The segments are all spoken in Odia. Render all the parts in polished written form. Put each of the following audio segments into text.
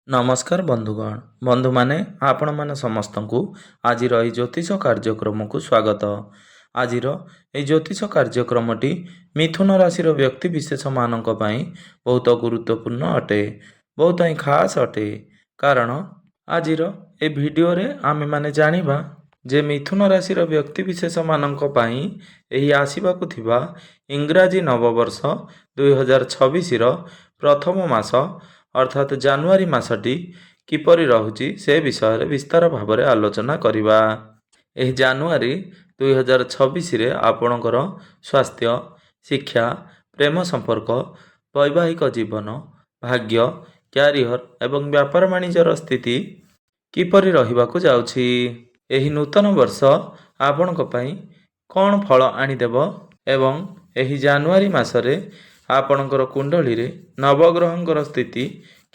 नमस्कार बंधुगण बंधु माने आपण माने समस्त को आज ज्योतिष कार्यक्रम को स्वागत। आज ज्योतिष कार्यक्रमटी मिथुन राशि व्यक्ति विशेष मानक पई बहुत गुरुत्वपूर्ण अटे, बहुत ही खास अटे। कारण आज वीडियो रे आमे माने जानिबा जे मिथुन राशि व्यक्ति विशेष मानक पई एही आसीबाकु थिबा इंग्राजी नववर्ष 2026 प्रथम मास अर्थात जानुआरी मासटी किपरि रहुची से विषय विस्तार भाव में आलोचना करिबा। एही जानुआरी 2026 रे आपणकर स्वास्थ्य, शिक्षा, प्रेम संपर्क, वैवाहिक जीवन, भाग्य, क्यारियर एवं व्यापार वाणिज्यर स्थिति किपरि रहिबाकु जाउछि। एही नूतन वर्ष आपणक पई कौन फल आनिदेव एवं एही जानुआरी मासरे आपणकर कुंडली रे नवग्रहंकर स्थिति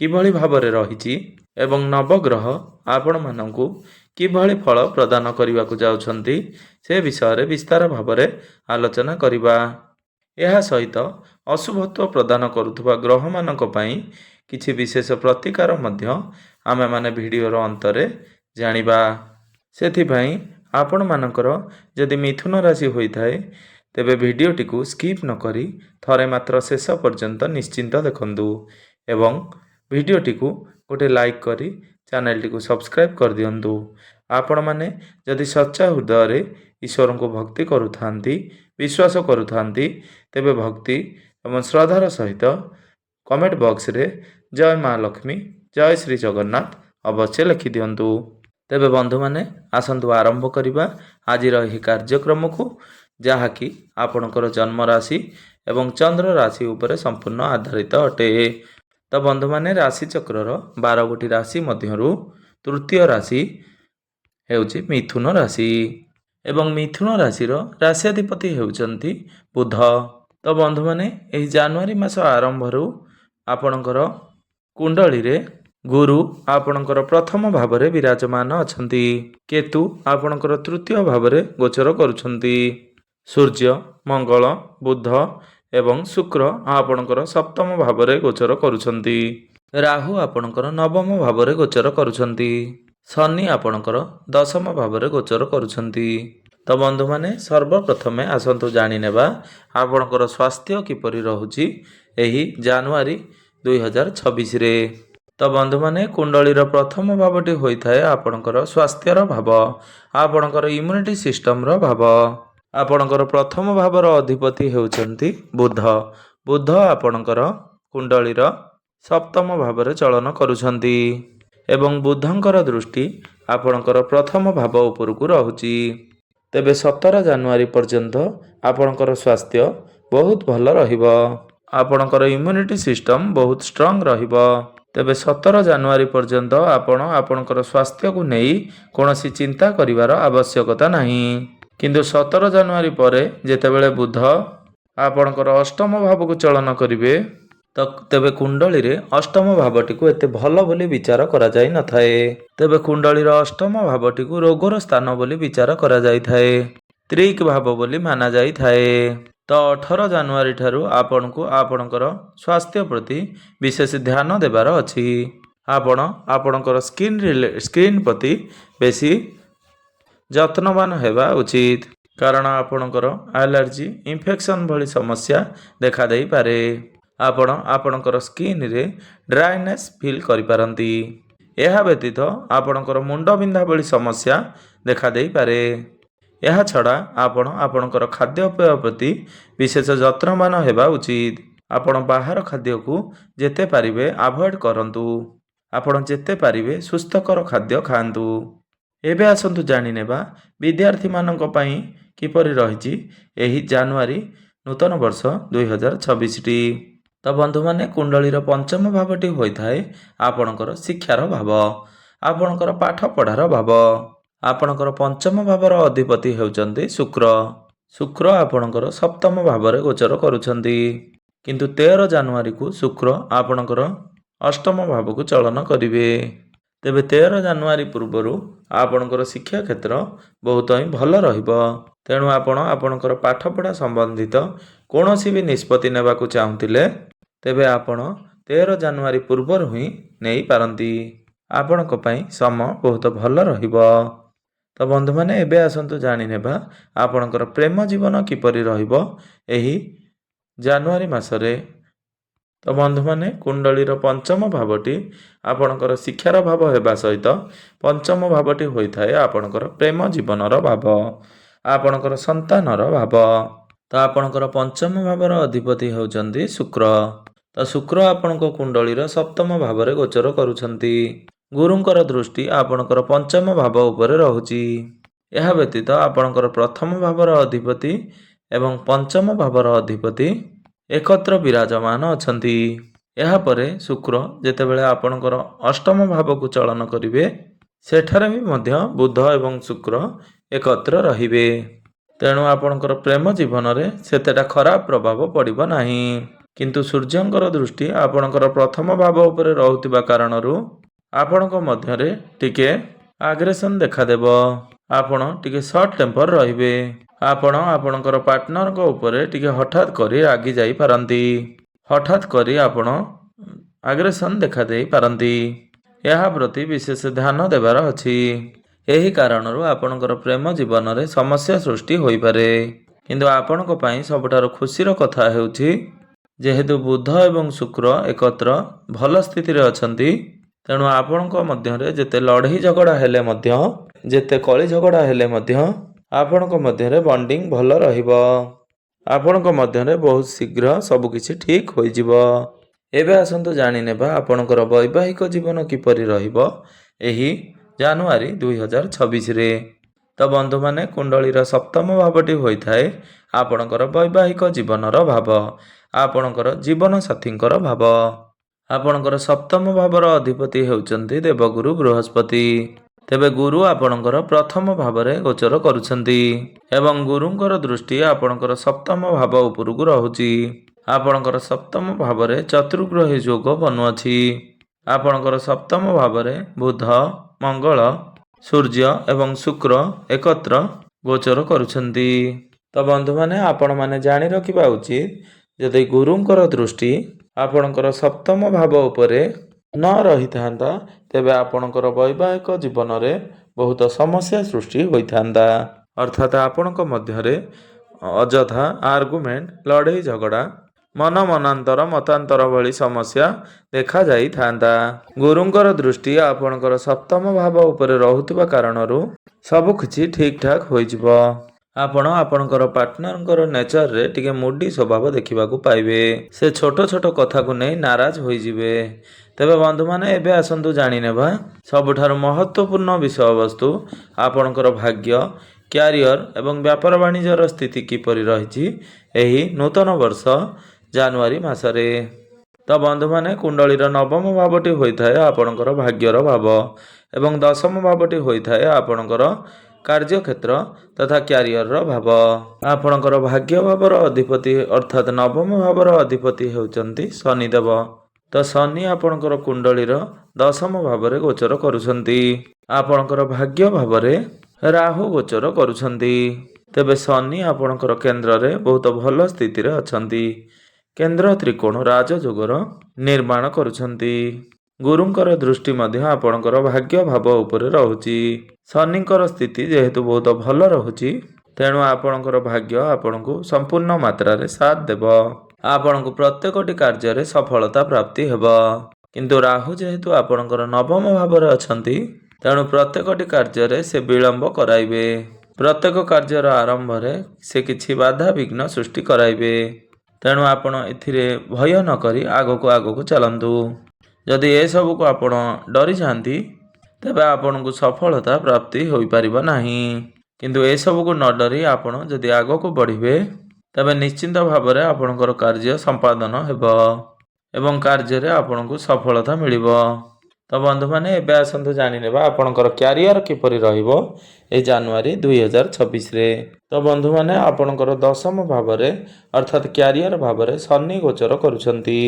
किभଳି भाବରେ रहिछि एवं नवग्रह आपण मानकु किभଳି फल प्रदान करिबाकु जाउछन्ति से विषय विस्तार भाବରେ आलोचना करिबा। एहा सहित अशुभत्व प्रदान करुथुबा ग्रह मानक पई किछि विशेष प्रतिकार मध्य आमे माने भिडियोर अंतरे जानिबा। सेथिपई आपण मानकर यदि मिथुन राशि होइथाय तेबे भिडियोटी को स्किप न करी थरे मात्र शेष पर्यंत निश्चिंत देखंदु एवं भिडियोटी को गोटे लाइक करी चैनल टी को सब्सक्राइब कर दियंतु। आपण माने यदि सच्चा हृदय रे ईश्वर को भक्ति करुथांती, विश्वास करुथांती तेबे भक्ति एवं श्रद्धार सहित कमेंट बॉक्स रे जय माँ लक्ष्मी, जय श्री जगन्नाथ अवश्य लिखि दियंतु। तेबे बंधु माने आसंतु आरंभ करिबा आज रही कार्यक्रम को, जहाँकि आपणकर जन्म राशि एवं चंद्र राशि उपरे संपूर्ण आधारित अटे। तो बंधु माने राशि चक्रर 12 गोटी राशि मध्यरु तृतीय राशि हेउची मिथुन राशि एवं मिथुन राशिर राशियाधिपति हेउचंती बुध। तो बंधु माने एही जानुआरी मास आरंभरु आपणकर कुंडली रे गुरु आपणकर प्रथम भावरे विराजमान अछंती, केतु आपणकर तृतीय भावरे गोचर करुछंती, सूर्य, मंगल, बुध एवं शुक्र आपणकर सप्तम भावरे गोचर करुछंती, राहु आपणकर नवम भावरे गोचर करुछंती, शनि आपणकर दशम भावरे गोचर करुछंती। तो बंधु माने सर्वप्रथमे आसंतु जानि नेबा आपणकर स्वास्थ्य किपरि रहुची एही जानुआरी 2026 रे। तो बंधु माने कुंडलीर प्रथम भावटी होइथाय आपणकर स्वास्थ्यर भाव, आपणकर इम्यूनिटी सिस्टम रो भाव। आपणकर प्रथम भावर अधिपति हेउचंती बुध। बुध आपणकर कुंडलीर सप्तम भावरे चलन करुछंती एवं बुधंकर दृष्टि आपणकर प्रथम भाव उपरकु रहुची। तेबे 17 जानुआरी पर्यंत आपणकर स्वास्थ्य बहुत भल रहिबो, आपणकर इम्यूनिटी सिस्टम बहुत स्ट्रांग रहिबो। तेबे 17 जानुआरी पर्यंत आपणकर स्वास्थ्य को नहीं कोनोसी चिंता करिवार आवश्यकता नहीं। किंतु 17 जानुआरी परे जेतेबेले बुध आपणकर अष्टम भाव को चलन करिवे तो तेबे कुंडली रे अष्टम भावटी को एते भल बोली विचार करा जाई न थाए। तेबे कुंडली रो अष्टम भावटी को रोगर स्थान बोली विचार करा जाई थाए, त्रिक भाव बोली माना जाई थाए। तो 18 जानुआरी ठारू आपण को आपणकर स्वास्थ्य प्रति विशेष ध्यान देबार अछि। आपणकर स्किन प्रति बेसी जत्नवान हेबा उचित, कारण आपणकर एलर्जी इन्फेक्शन भली समस्या देखा देई पारे। आपणकर स्किन रे ड्राइनेस फील करि पारंती। एहा व्यतीत आपणकर मुंड बिंधा भली समस्या देखा देई पारे। एहा छड़ा आपणकर खाद्यपेय प्रति विशेष जत्नवान हेबा उचित। आपण बाहर खाद्य को जेते पारिबे अवॉइड करंतु। आपण जेते पारिबे सुस्थकर खाद्य खांतु। एबे आसंतु जानि नेबा विद्यार्थी मानक पई किपरि रहिछि एही जानुआरी नूतन वर्ष 2026 टी। तो बंधु माने कुंडलीर पंचम भावटी होइथाय आपणकर शिक्षार भाव, आपणकर पाठ पढ़ार भाव। आपणकर पंचम भावर अधिपति हेउचंती शुक्र। शुक्र आपणकर सप्तम भावरे गोचर करुछंती, किंतु 13 जानुआरी को शुक्र आपणकर अष्टम भाव को चलन करिवे। तेबे 13 जानुआरी पूर्वरु आपणकर शिक्षा क्षेत्र बहुत ही भल रहिबो। तेणु आपणकर पाठपढ़ा संबंधित कौनसी भी निष्पत्ति नेबाकु चाहुतिले तेबे आपण 13 ଜାନୁଆରୀ ପୂର୍ବରୁ ହିଁ ନେଇପାରନ୍ତି। ଆପଣଙ୍କ ପାଇଁ ସମୟ ବହୁତ ଭଲ ରହିବ। ତ ବନ୍ଧୁମାନେ ଏବେ ଆସନ୍ତୁ ଜାଣିନେବା ଆପଣଙ୍କର ପ୍ରେମ ଜୀବନ କିପରି ରହିବ ଏହି ଜାନୁଆରୀ ମାସରେ। ତ ବନ୍ଧୁମାନେ କୁଣ୍ଡଳୀର ପଞ୍ଚମ ଭାବଟି ଆପଣଙ୍କର ଶିକ୍ଷାର ଭାବ ହେବା ସହିତ ପଞ୍ଚମ ଭାବଟି ହୋଇଥାଏ ଆପଣଙ୍କର ପ୍ରେମ ଜୀବନର ଭାବ, ଆପଣଙ୍କର ସନ୍ତାନର ଭାବ। ତ ଆପଣଙ୍କର ପଞ୍ଚମ ଭାବର ଅଧିପତି ହେଉଛନ୍ତି ଶୁକ୍ର। ତ ଶୁକ୍ର ଆପଣଙ୍କ କୁଣ୍ଡଳୀର ସପ୍ତମ ଭାବରେ ଗୋଚର କରୁଛନ୍ତି। ଗୁରୁଙ୍କର ଦୃଷ୍ଟି ଆପଣଙ୍କର ପଞ୍ଚମ ଭାବ ଉପରେ ରହୁଛି। ଏହା ବ୍ୟତୀତ ଆପଣଙ୍କର ପ୍ରଥମ ଭାବର ଅଧିପତି ଏବଂ ପଞ୍ଚମ ଭାବର ଅଧିପତି ଏକତ୍ର ବିରାଜମାନ ଅଛନ୍ତି। ଏହାପରେ ଶୁକ୍ର ଯେତେବେଳେ ଆପଣଙ୍କର ଅଷ୍ଟମ ଭାବକୁ ଚଳନ କରିବେ, ସେଠାରେ ବି ମଧ୍ୟ ବୁଧ ଏବଂ ଶୁକ୍ର ଏକତ୍ର ରହିବେ। ତେଣୁ ଆପଣଙ୍କର ପ୍ରେମ ଜୀବନରେ ସେତେଟା ଖରାପ ପ୍ରଭାବ ପଡ଼ିବ ନାହିଁ। କିନ୍ତୁ ସୂର୍ଯ୍ୟଙ୍କର ଦୃଷ୍ଟି ଆପଣଙ୍କର ପ୍ରଥମ ଭାବ ଉପରେ ରହୁଥିବା କାରଣରୁ ଆପଣଙ୍କ ମଧ୍ୟରେ ଟିକେ ଆଗ୍ରେସନ୍ ଦେଖାଦେବ। ଆପଣ ଟିକେ ସର୍ଟ ଟେମ୍ପର ରହିବେ। ଆପଣ ଆପଣଙ୍କର ପାର୍ଟନରଙ୍କ ଉପରେ ଟିକେ ହଠାତ୍ କରି ରାଗି ଯାଇପାରନ୍ତି। ହଠାତ୍ କରି ଆପଣ ଆଗ୍ରେସନ୍ ଦେଖାଦେଇ ପାରନ୍ତି। ଏହା ପ୍ରତି ବିଶେଷ ଧ୍ୟାନ ଦେବାର ଅଛି। ଏହି କାରଣରୁ ଆପଣଙ୍କର ପ୍ରେମ ଜୀବନରେ ସମସ୍ୟା ସୃଷ୍ଟି ହୋଇପାରେ। କିନ୍ତୁ ଆପଣଙ୍କ ପାଇଁ ସବୁଠାରୁ ଖୁସିର କଥା ହେଉଛି ଯେହେତୁ ବୁଧ ଏବଂ ଶୁକ୍ର ଏକତ୍ର ଭଲ ସ୍ଥିତିରେ ଅଛନ୍ତି, ତେଣୁ ଆପଣଙ୍କ ମଧ୍ୟରେ ଯେତେ ଲଢ଼େଇ ଝଗଡ଼ା ହେଲେ ମଧ୍ୟ, ଯେତେ କଳି ଝଗଡ଼ା ହେଲେ ମଧ୍ୟ ଆପଣଙ୍କ ମଧ୍ୟରେ ବଣ୍ଡିଂ ଭଲ ରହିବ। ଆପଣଙ୍କ ମଧ୍ୟରେ ବହୁତ ଶୀଘ୍ର ସବୁକିଛି ଠିକ୍ ହୋଇଯିବ। ଏବେ ଆସନ୍ତୁ ଜାଣିନେବା ଆପଣଙ୍କର ବୈବାହିକ ଜୀବନ କିପରି ରହିବ ଏହି ଜାନୁଆରୀ 2026ରେ। ତ ବନ୍ଧୁମାନେ କୁଣ୍ଡଳୀର ସପ୍ତମ ଭାବଟି ହୋଇଥାଏ ଆପଣଙ୍କର ବୈବାହିକ ଜୀବନର ଭାବ, ଆପଣଙ୍କର ଜୀବନସାଥୀଙ୍କର ଭାବ। ଆପଣଙ୍କର ସପ୍ତମ ଭାବର ଅଧିପତି ହେଉଛନ୍ତି ଦେବଗୁରୁ ବୃହସ୍ପତି। ତେବେ ଗୁରୁ ଆପଣଙ୍କର ପ୍ରଥମ ଭାବରେ ଗୋଚର କରୁଛନ୍ତି ଏବଂ ଗୁରୁଙ୍କର ଦୃଷ୍ଟି ଆପଣଙ୍କର ସପ୍ତମ ଭାବ ଉପରକୁ ରହୁଛି। ଆପଣଙ୍କର ସପ୍ତମ ଭାବରେ ଚତୁର୍ଗ୍ରହୀ ଯୋଗ ବନୁଅଛି। ଆପଣଙ୍କର ସପ୍ତମ ଭାବରେ ବୁଧ, ମଙ୍ଗଳ, ସୂର୍ଯ୍ୟ ଏବଂ ଶୁକ୍ର ଏକତ୍ର ଗୋଚର କରୁଛନ୍ତି। ତ ବନ୍ଧୁମାନେ ଆପଣମାନେ ଜାଣି ରଖିବା ଉଚିତ, ଯଦି ଗୁରୁଙ୍କର ଦୃଷ୍ଟି ଆପଣଙ୍କର ସପ୍ତମ ଭାବ ଉପରେ ନ ରହିଥାନ୍ତା, ତେବେ ଆପଣଙ୍କର ବୈବାହିକ ଜୀବନରେ ବହୁତ ସମସ୍ୟା ସୃଷ୍ଟି ହୋଇଥାନ୍ତା। ଅର୍ଥାତ୍ ଆପଣଙ୍କ ମଧ୍ୟରେ ଅଯଥା ଆର୍ଗୁମେଣ୍ଟ, ଲଢ଼େଇ ଝଗଡ଼ା, ମନାନ୍ତର ମତାନ୍ତର ଭଳି ସମସ୍ୟା ଦେଖାଯାଇଥାନ୍ତା। ଗୁରୁଙ୍କର ଦୃଷ୍ଟି ଆପଣଙ୍କର ସପ୍ତମ ଭାବ ଉପରେ ରହୁଥିବା କାରଣରୁ ସବୁକିଛି ଠିକ୍ ଠାକ୍ ହୋଇଯିବ। ଆପଣ ଆପଣଙ୍କର ପାର୍ଟନରଙ୍କର ନେଚରରେ ଟିକେ ମୁଡି ସ୍ୱଭାବ ଦେଖିବାକୁ ପାଇବେ। ସେ ଛୋଟ ଛୋଟ କଥାକୁ ନେଇ ନାରାଜ ହୋଇଯିବେ। ତେବେ ବନ୍ଧୁମାନେ ଏବେ ଆସନ୍ତୁ ଜାଣିନେବା ସବୁଠାରୁ ମହତ୍ତ୍ୱପୂର୍ଣ୍ଣ ବିଷୟବସ୍ତୁ ଆପଣଙ୍କର ଭାଗ୍ୟ, କ୍ୟାରିୟର ଏବଂ ବ୍ୟାପାର ବାଣିଜ୍ୟର ସ୍ଥିତି କିପରି ରହିଛି ଏହି ନୂତନ ବର୍ଷ ଜାନୁଆରୀ ମାସରେ। ତ ବନ୍ଧୁମାନେ କୁଣ୍ଡଳୀର ନବମ ଭାବଟି ହୋଇଥାଏ ଆପଣଙ୍କର ଭାଗ୍ୟର ଭାବ ଏବଂ ଦଶମ ଭାବଟି ହୋଇଥାଏ ଆପଣଙ୍କର କାର୍ଯ୍ୟକ୍ଷେତ୍ର ତଥା କ୍ୟାରିୟରର ଭାବ। ଆପଣଙ୍କର ଭାଗ୍ୟ ଭାବର ଅଧିପତି ଅର୍ଥାତ୍ ନବମ ଭାବର ଅଧିପତି ହେଉଛନ୍ତି ଶନିଦେବ। ତ ଶନି ଆପଣଙ୍କର କୁଣ୍ଡଳୀର ଦଶମ ଭାବରେ ଗୋଚର କରୁଛନ୍ତି। ଆପଣଙ୍କର ଭାଗ୍ୟ ଭାବରେ ରାହୁ ଗୋଚର କରୁଛନ୍ତି। ତେବେ ଶନି ଆପଣଙ୍କର କେନ୍ଦ୍ରରେ ବହୁତ ଭଲ ସ୍ଥିତିରେ ଅଛନ୍ତି। କେନ୍ଦ୍ର ତ୍ରିକୋଣ ରାଜଯୋଗର ନିର୍ମାଣ କରୁଛନ୍ତି। ଗୁରୁଙ୍କର ଦୃଷ୍ଟି ମଧ୍ୟ ଆପଣଙ୍କର ଭାଗ୍ୟ ଭାବ ଉପରେ ରହୁଛି। ଶନିଙ୍କର ସ୍ଥିତି ଯେହେତୁ ବହୁତ ଭଲ ରହୁଛି, ତେଣୁ ଆପଣଙ୍କର ଭାଗ୍ୟ ଆପଣଙ୍କୁ ସମ୍ପୂର୍ଣ୍ଣ ମାତ୍ରାରେ ସାଥ ଦେବ। ଆପଣଙ୍କୁ ପ୍ରତ୍ୟେକଟି କାର୍ଯ୍ୟରେ ସଫଳତା ପ୍ରାପ୍ତି ହେବ। କିନ୍ତୁ ରାହୁ ଯେହେତୁ ଆପଣଙ୍କର ନବମ ଭାବରେ ଅଛନ୍ତି, ତେଣୁ ପ୍ରତ୍ୟେକଟି କାର୍ଯ୍ୟରେ ସେ ବିଳମ୍ବ କରାଇବେ। ପ୍ରତ୍ୟେକ କାର୍ଯ୍ୟର ଆରମ୍ଭରେ ସେ କିଛି ବାଧାବିଘ୍ନ ସୃଷ୍ଟି କରାଇବେ। ତେଣୁ ଆପଣ ଏଥିରେ ଭୟ ନ କରି ଆଗକୁ ଚାଲନ୍ତୁ। ଯଦି ଏସବୁକୁ ଆପଣ ଡରିଯାଆନ୍ତି, ତେବେ ଆପଣଙ୍କୁ ସଫଳତା ପ୍ରାପ୍ତି ହୋଇପାରିବ ନାହିଁ। କିନ୍ତୁ ଏସବୁକୁ ନ ଡରି ଆପଣ ଯଦି ଆଗକୁ ବଢ଼ିବେ, ତେବେ ନିଶ୍ଚିନ୍ତ ଭାବରେ ଆପଣଙ୍କର କାର୍ଯ୍ୟ ସମ୍ପାଦନ ହେବ ଏବଂ କାର୍ଯ୍ୟରେ ଆପଣଙ୍କୁ ସଫଳତା ମିଳିବ। ତ ବନ୍ଧୁମାନେ ଏବେ ଆସନ୍ତୁ ଜାଣିନେବା ଆପଣଙ୍କର କ୍ୟାରିୟର କିପରି ରହିବ ଏହି ଜାନୁଆରୀ 2026ରେ। ତ ବନ୍ଧୁମାନେ ଆପଣଙ୍କର ଦଶମ ଭାବରେ ଅର୍ଥାତ୍ କ୍ୟାରିୟର ଭାବରେ ଶନି ଗୋଚର କରୁଛନ୍ତି।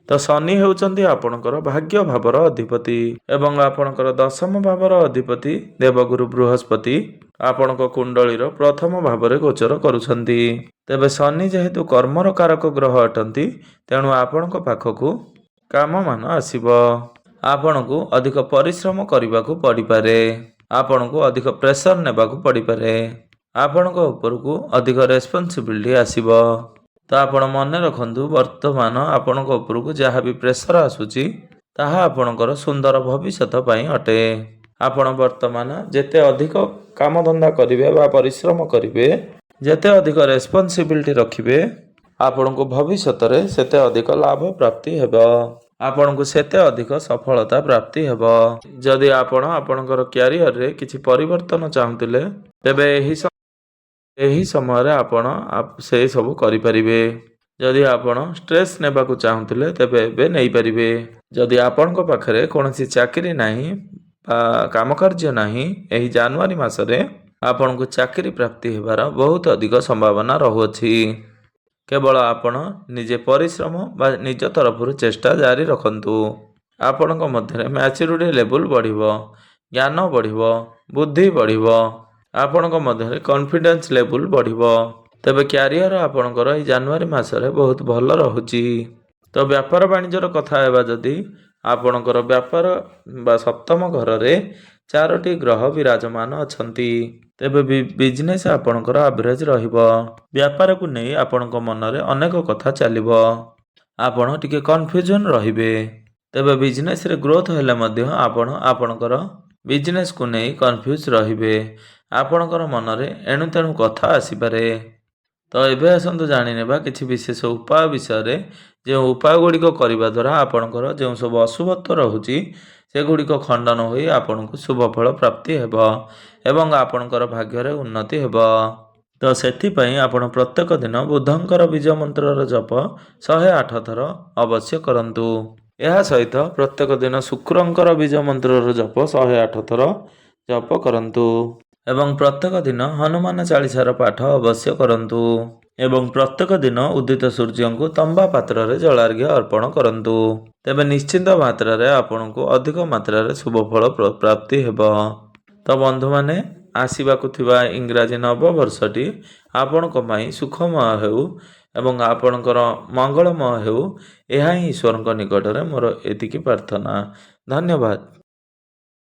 ତ ଶନି ହେଉଛନ୍ତି ଆପଣଙ୍କର ଭାଗ୍ୟ ଭାବର ଅଧିପତି ଏବଂ ଆପଣଙ୍କର ଦଶମ ଭାବର ଅଧିପତି ଦେବଗୁରୁ ବୃହସ୍ପତି ଆପଣଙ୍କ କୁଣ୍ଡଳୀର ପ୍ରଥମ ଭାବରେ ଗୋଚର କରୁଛନ୍ତି। ତେବେ ଶନି ଯେହେତୁ କର୍ମର କାରକ ଗ୍ରହ ଅଟନ୍ତି, ତେଣୁ ଆପଣଙ୍କ ପାଖକୁ କାମମାନ ଆସିବ। ଆପଣଙ୍କୁ ଅଧିକ ପରିଶ୍ରମ କରିବାକୁ ପଡ଼ିପାରେ। ଆପଣଙ୍କୁ ଅଧିକ ପ୍ରେସର ନେବାକୁ ପଡ଼ିପାରେ। ଆପଣଙ୍କ ଉପରକୁ ଅଧିକ ରେସ୍ପନ୍ସିବିଲିଟି ଆସିବ। ତ ଆପଣ ମନେ ରଖନ୍ତୁ, ବର୍ତ୍ତମାନ ଆପଣଙ୍କ ଉପରକୁ ଯାହା ବି ପ୍ରେସର ଆସୁଛି ତାହା ଆପଣଙ୍କର ସୁନ୍ଦର ଭବିଷ୍ୟତ ପାଇଁ ଅଟେ। ଆପଣ ବର୍ତ୍ତମାନ ଯେତେ ଅଧିକ କାମଧନ୍ଦା କରିବେ ବା ପରିଶ୍ରମ କରିବେ, ଯେତେ ଅଧିକ ରେସ୍ପନ୍ସିବିଲିଟି ରଖିବେ, ଆପଣଙ୍କୁ ଭବିଷ୍ୟତରେ ସେତେ ଅଧିକ ଲାଭ ପ୍ରାପ୍ତି ହେବ। ଆପଣଙ୍କୁ ସେତେ ଅଧିକ ସଫଳତା ପ୍ରାପ୍ତି ହେବ। ଯଦି ଆପଣ ଆପଣଙ୍କର କ୍ୟାରିୟରରେ କିଛି ପରିବର୍ତ୍ତନ ଚାହୁଁଥିଲେ, ତେବେ ଏହି ସମୟରେ ଆପଣ ସେହି ସବୁ କରିପାରିବେ। ଯଦି ଆପଣ ଷ୍ଟ୍ରେସ୍ ନେବାକୁ ଚାହୁଁଥିଲେ, ତେବେ ଏବେ ନେଇପାରିବେ। ଯଦି ଆପଣଙ୍କ ପାଖରେ କୌଣସି ଚାକିରି ନାହିଁ ବା କାମକାର୍ଯ୍ୟ ନାହିଁ, ଏହି ଜାନୁଆରୀ ମାସରେ ଆପଣଙ୍କୁ ଚାକିରି ପ୍ରାପ୍ତି ହେବାର ବହୁତ ଅଧିକ ସମ୍ଭାବନା ରହୁଅଛି। କେବଳ ଆପଣ ନିଜେ ପରିଶ୍ରମ ବା ନିଜ ତରଫରୁ ଚେଷ୍ଟା ଜାରି ରଖନ୍ତୁ। ଆପଣଙ୍କ ମଧ୍ୟରେ ମ୍ୟାଚୁରିଟି ଲେବୁଲ୍ ବଢ଼ିବ, ଜ୍ଞାନ ବଢ଼ିବ, ବୁଦ୍ଧି ବଢ଼ିବ, ଆପଣଙ୍କ ମଧ୍ୟରେ କନଫିଡେନ୍ସ ଲେବୁଲ୍ ବଢ଼ିବ। ତେବେ କ୍ୟାରିୟର ଆପଣଙ୍କର ଏହି ଜାନୁଆରୀ ମାସରେ ବହୁତ ଭଲ ରହୁଛି। ତ ବ୍ୟାପାର ବାଣିଜ୍ୟର କଥା ହେବା, ଯଦି ଆପଣଙ୍କର ବ୍ୟାପାର ବା ସପ୍ତମ ଘରରେ 4ଟି ଗ୍ରହ ବିରାଜମାନ ଅଛନ୍ତି, ତେବେ ବିଜନେସ୍ ଆପଣଙ୍କର ଆଭରେଜ ରହିବ। ବ୍ୟାପାରକୁ ନେଇ ଆପଣଙ୍କ ମନରେ ଅନେକ କଥା ଚାଲିବ। ଆପଣ ଟିକେ କନଫ୍ୟୁଜନ୍ ରହିବେ। ତେବେ ବିଜନେସ୍ରେ ଗ୍ରୋଥ୍ ହେଲେ ମଧ୍ୟ ଆପଣ ଆପଣଙ୍କର ବିଜନେସ୍କୁ ନେଇ କନଫ୍ୟୁଜ୍ ରହିବେ। ଆପଣଙ୍କର ମନରେ ଏଣୁତେଣୁ କଥା ଆସିପାରେ। ତ ଏବେ ଆସନ୍ତୁ ଜାଣିନେବା କିଛି ବିଶେଷ ଉପାୟ ବିଷୟରେ। ଯେଉଁ ଉପାୟ ଗୁଡ଼ିକ କରିବା ଦ୍ୱାରା ଆପଣଙ୍କର ଯେଉଁ ସବୁ ଅଶୁଭତ୍ୱ ରହୁଛି, ସେଗୁଡ଼ିକ ଖଣ୍ଡନ ହୋଇ ଆପଣଙ୍କୁ ଶୁଭଫଳ ପ୍ରାପ୍ତି ହେବ ଏବଂ ଆପଣଙ୍କର ଭାଗ୍ୟରେ ଉନ୍ନତି ହେବ। ତ ସେଥିପାଇଁ ଆପଣ ପ୍ରତ୍ୟେକ ଦିନ ବୁଧଙ୍କର ବୀଜ ମନ୍ତ୍ରର ଜପ 108 ଥର ଅବଶ୍ୟ କରନ୍ତୁ। ଏହା ସହିତ ପ୍ରତ୍ୟେକ ଦିନ ଶୁକ୍ରଙ୍କର ବୀଜ ମନ୍ତ୍ରର ଜପ 108 ଥର ଜପ କରନ୍ତୁ ଏବଂ ପ୍ରତ୍ୟେକ ଦିନ ହନୁମାନ ଚାଳିଶାର ପାଠ ଅବଶ୍ୟ କରନ୍ତୁ ଏବଂ ପ୍ରତ୍ୟେକ ଦିନ ଉଦିତ ସୂର୍ଯ୍ୟଙ୍କୁ ତମ୍ବା ପାତ୍ରରେ ଜଳାର୍ଘ୍ୟ ଅର୍ପଣ କରନ୍ତୁ। ତେବେ ନିଶ୍ଚିନ୍ତ ମାତ୍ରାରେ ଆପଣଙ୍କୁ ଅଧିକ ମାତ୍ରାରେ ଶୁଭଫଳ ପ୍ରାପ୍ତି ହେବ। ତ ବନ୍ଧୁମାନେ, ଆସିବାକୁ ଥିବା ଇଂରାଜୀ ନବବର୍ଷଟି ଆପଣଙ୍କ ପାଇଁ ସୁଖମୟ ହେଉ ଏବଂ ଆପଣଙ୍କର ମଙ୍ଗଳମୟ ହେଉ, ଏହା ହିଁ ଈଶ୍ୱରଙ୍କ ନିକଟରେ ମୋର ଏତିକି ପ୍ରାର୍ଥନା। ଧନ୍ୟବାଦ।